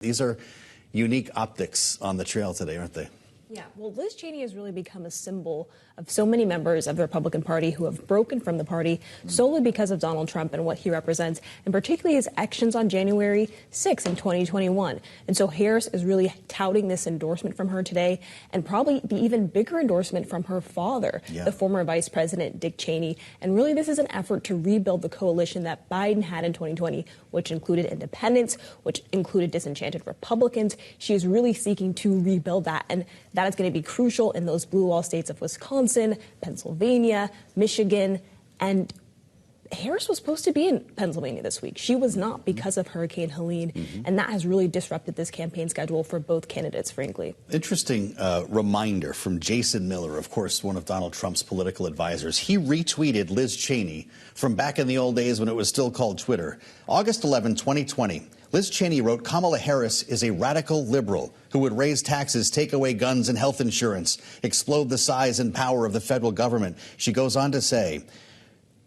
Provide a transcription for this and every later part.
These are unique optics on the trail today, aren't they? Yeah, well, Liz Cheney has really become a symbol of so many members of the Republican Party who have broken from the party solely because of Donald Trump and what he represents, and particularly his actions on January 6th in 2021. And so Harris is really touting this endorsement from her today, and probably the even bigger endorsement from her father, the former Vice President Dick Cheney. And really, this is an effort to rebuild the coalition that Biden had in 2020, which included independents, which included disenchanted Republicans. She is really seeking to rebuild that, and that is going to be crucial in those blue wall states of Wisconsin, Pennsylvania, Michigan, and Harris was supposed to be in Pennsylvania this week. She was not because of Hurricane Helene, and that has really disrupted this campaign schedule for both candidates, frankly. Interesting reminder from Jason Miller, of course, one of Donald Trump's political advisors. He retweeted Liz Cheney from back in the old days when it was still called Twitter. August 11, 2020. Liz Cheney wrote, "Kamala Harris is a radical liberal who would raise taxes, take away guns and health insurance, explode the size and power of the federal government." She goes on to say,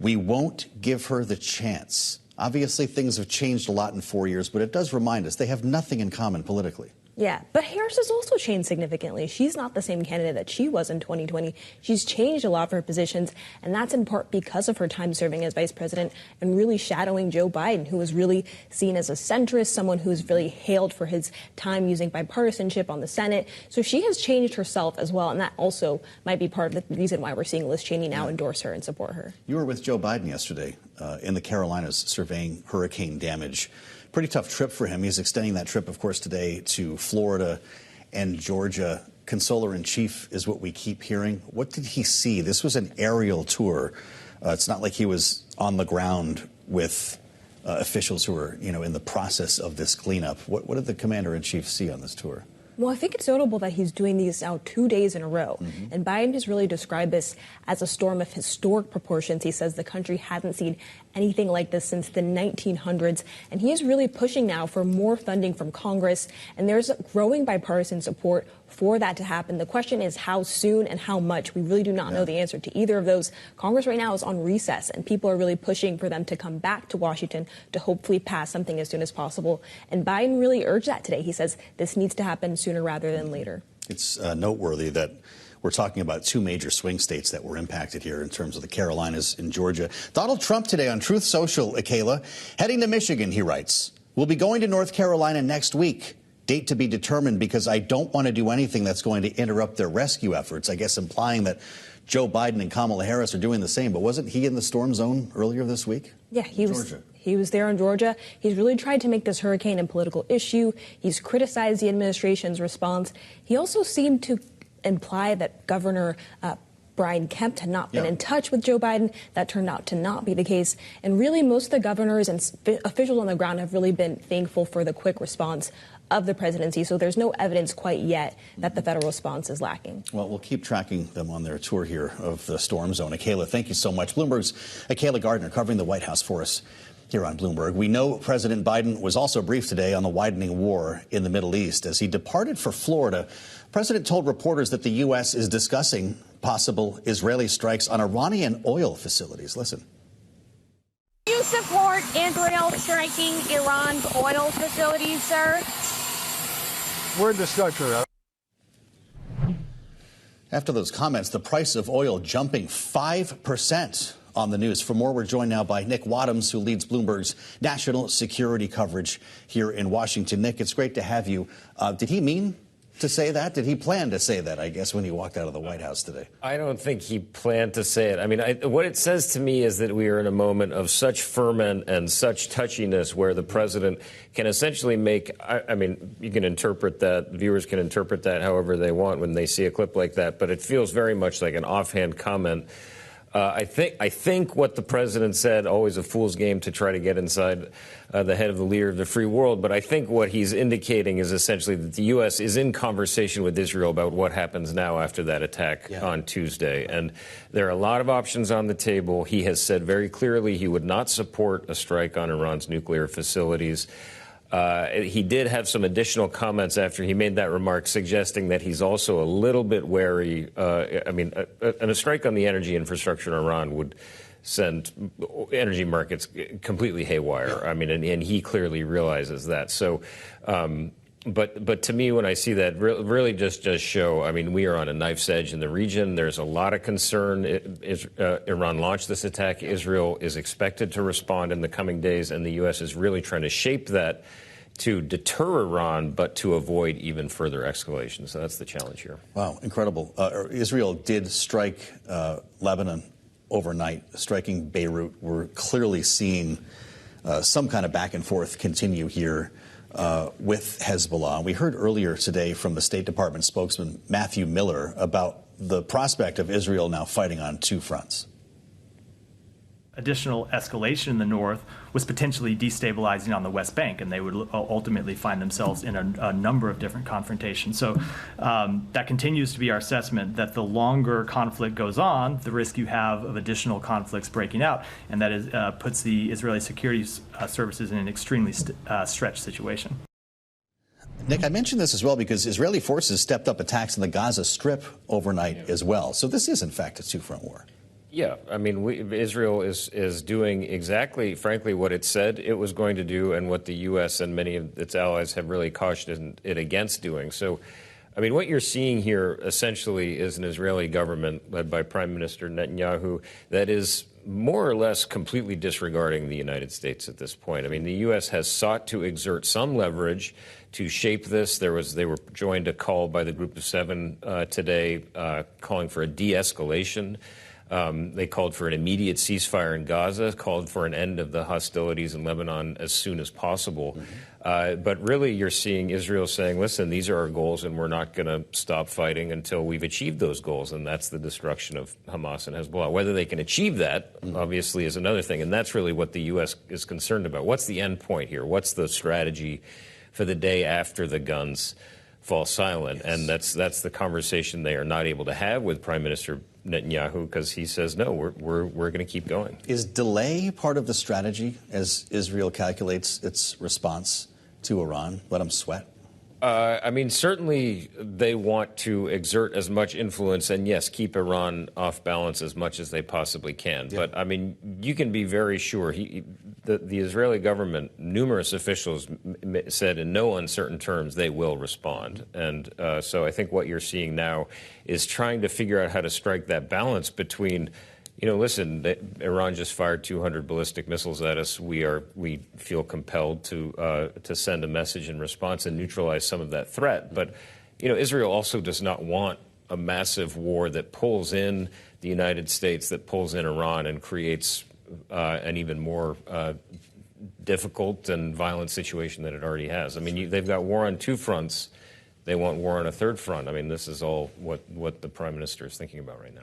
"We won't give her the chance." Obviously, things have changed a lot in 4 years, but it does remind us they have nothing in common politically. Yeah, but Harris has also changed significantly. She's not the same candidate that she was in 2020. She's changed a lot of her positions, and that's in part because of her time serving as vice president and really shadowing Joe Biden, who was really seen as a centrist, someone who's really hailed for his time using bipartisanship on the Senate. So she has changed herself as well, and that also might be part of the reason why we're seeing Liz Cheney now endorse her and support her. You were with Joe Biden yesterday in the Carolinas surveying hurricane damage. Pretty tough trip for him. He's extending that trip, of course, today to Florida and Georgia. Consoler-in-chief is what we keep hearing. What did he see? This was an aerial tour. It's not like he was on the ground with officials who are, in the process of this cleanup. What did the commander-in-chief see on this tour? Well, I think it's notable that he's doing these now 2 days in a row. And Biden has really described this as a storm of historic proportions. He says the country hasn't seen anything like this since the 1900s. And he is really pushing now for more funding from Congress. And there's growing bipartisan support for that to happen. The question is how soon and how much. We really do not know the answer to either of those. Congress right now is on recess, and people are really pushing for them to come back to Washington to hopefully pass something as soon as possible. And Biden really urged that today. He says this needs to happen sooner rather than later. It's noteworthy that we're talking about two major swing states that were impacted here in terms of the Carolinas and Georgia. Donald Trump today on Truth Social, Akayla, heading to Michigan, he writes, "We'll be going to North Carolina next week. Date to be determined because I don't want to do anything that's going to interrupt their rescue efforts." I guess implying that Joe Biden and Kamala Harris are doing the same. But wasn't he in the storm zone earlier this week? Yeah, he was there in Georgia. He's really tried to make this hurricane a political issue. He's criticized the administration's response. He also seemed to imply that Governor Brian Kemp had not been in touch with Joe Biden. That turned out to not be the case. And really, most of the governors and officials on the ground have really been thankful for the quick response of the presidency. So there's no evidence quite yet that the federal response is lacking. Well, we'll keep tracking them on their tour here of the storm zone. Akayla, thank you so much. Bloomberg's Akayla Gardner covering the White House for us here on Bloomberg. We know President Biden was also briefed today on the widening war in the Middle East. As he departed for Florida, the president told reporters that the U.S. is discussing possible Israeli strikes on Iranian oil facilities. Listen. Do you support Israel striking Iran's oil facilities, sir? We're in discussion. After those comments, the price of oil jumping 5% on the news. For more, we're joined now by Nick Wadhams, who leads Bloomberg's national security coverage here in Washington. Nick, it's great to have you. Did he mean to say that? Did he plan to say that, I guess, when he walked out of the White House today? I don't think he planned to say it. I mean, what it says to me is that we are in a moment of such ferment and such touchiness where the president can essentially make, I mean, you can interpret that, viewers can interpret that however they want when they see a clip like that, but it feels very much like an offhand comment. I think what the president said, always a fool's game to try to get inside the head of the leader of the free world. But I think what he's indicating is essentially that the U.S. is in conversation with Israel about what happens now after that attack on Tuesday. And there are a lot of options on the table. He has said very clearly he would not support a strike on Iran's nuclear facilities. He did have some additional comments after he made that remark, suggesting that he's also a little bit wary. A strike on the energy infrastructure in Iran would send energy markets completely haywire. I mean, and he clearly realizes that. So But to me, when I see that, really just does show, I mean, we are on a knife's edge in the region. There's a lot of concern. Iran launched this attack. Israel is expected to respond in the coming days, and the U.S. is really trying to shape that to deter Iran, but to avoid even further escalation. So that's the challenge here. Wow, incredible. Israel did strike Lebanon overnight, striking Beirut. We're clearly seeing some kind of back and forth continue here with Hezbollah. We heard earlier today from the State Department spokesman Matthew Miller about the prospect of Israel now fighting on two fronts. Additional escalation in the north was potentially destabilizing on the West Bank, and they would ultimately find themselves in a number of different confrontations. So that continues to be our assessment, that the longer conflict goes on, the risk you have of additional conflicts breaking out, and that is, puts the Israeli security services in an extremely stretched situation. Nick, I mentioned this as well because Israeli forces stepped up attacks in the Gaza Strip overnight as well. So this is, in fact, a two-front war. Yeah, I mean, Israel is doing exactly, frankly, what it said it was going to do and what the U.S. and many of its allies have really cautioned it against doing. So, I mean, what you're seeing here essentially is an Israeli government led by Prime Minister Netanyahu that is more or less completely disregarding the United States at this point. I mean, the U.S. has sought to exert some leverage to shape this. They were joined a call by the Group of Seven today calling for a de-escalation. They called for an immediate ceasefire in Gaza, called for an end of the hostilities in Lebanon as soon as possible. But really, you're seeing Israel saying, listen, these are our goals, and we're not going to stop fighting until we've achieved those goals, and that's the destruction of Hamas and Hezbollah. Whether they can achieve that, obviously, is another thing, and that's really what the U.S. is concerned about. What's the end point here? What's the strategy for the day after the guns fall silent? Yes. And that's the conversation they are not able to have with Prime Minister Netanyahu, because he says, no, we're going to keep going. Is delay part of the strategy as Israel calculates its response to Iran? Let them sweat? I mean, certainly they want to exert as much influence and, yes, keep Iran off balance as much as they possibly can. Yeah. But, I mean, you can be very sure the Israeli government, numerous officials said in no uncertain terms they will respond. And so I think what you're seeing now is trying to figure out how to strike that balance between, you know, listen, Iran just fired 200 ballistic missiles at us. We feel compelled to send a message in response and neutralize some of that threat. But, you know, Israel also does not want a massive war that pulls in the United States, that pulls in Iran and creates an even more difficult and violent situation than it already has. I mean, they've got war on two fronts. They want war on a third front. I mean, this is all what the Prime Minister is thinking about right now.